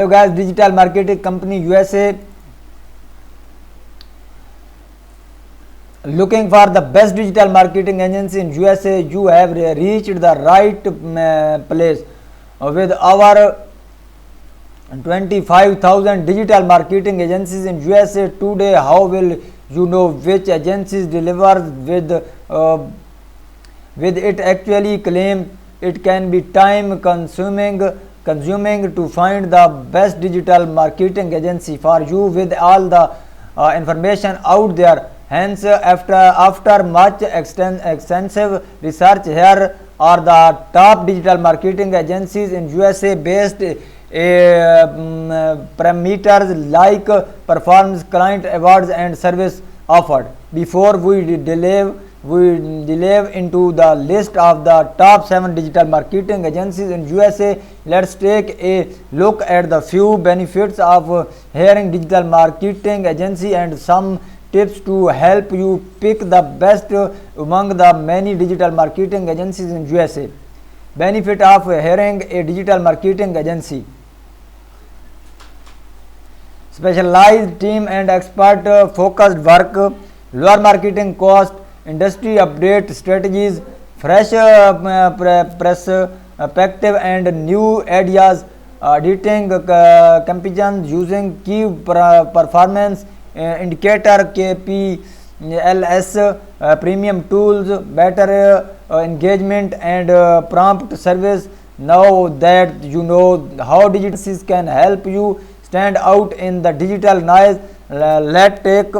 So guys, digital marketing company USA looking for the best digital marketing agency in USA. You have reached the right place. With our 25,000 digital marketing agencies in USA today, how will you know which agencies deliver with it actually claim? It can be time consuming to find the best digital marketing agency for you with all the information out there. Hence, after much extensive research, here are the top digital marketing agencies in USA based parameters like performance, client awards, and service offered. Before we delve into the list of the top 7 digital marketing agencies in USA, let's take a look at the few benefits of hiring digital marketing agency and some tips to help you pick the best among the many digital marketing agencies in USA. Benefit of hiring a digital marketing agency: specialized team and expert focused work, lower marketing cost, industry update strategies, fresh perspective and new ideas, editing campaigns using key performance indicator KPLS, premium tools, better engagement and prompt service. Now that you know how digital agencies can help you stand out in the digital noise, let's take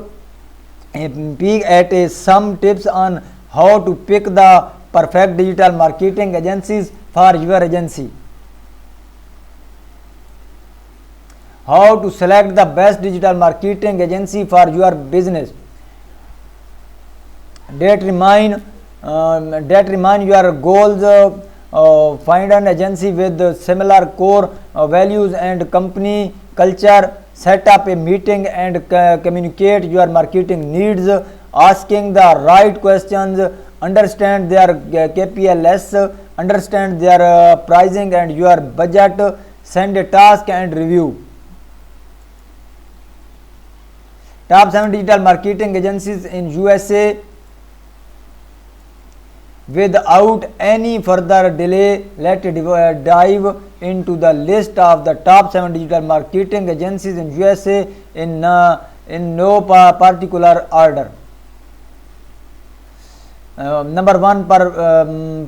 a peek at some tips on how to pick the perfect digital marketing agencies for your agency. How to select the best digital marketing agency for your business. Determine your goals. Find an agency with similar core values and company culture. Set up a meeting and communicate your marketing needs, asking the right questions, understand their KPLS, understand their pricing and your budget, send a task and review. Top 7 digital marketing agencies in USA. Without any further delay, let's dive into the list of the top 7 digital marketing agencies in USA in no particular order. Number 1,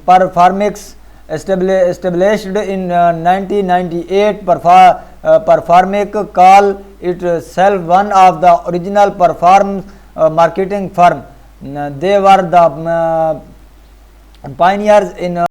Performix, established in 1998. Performix call itself one of the original performance marketing firm. They were the pioneers in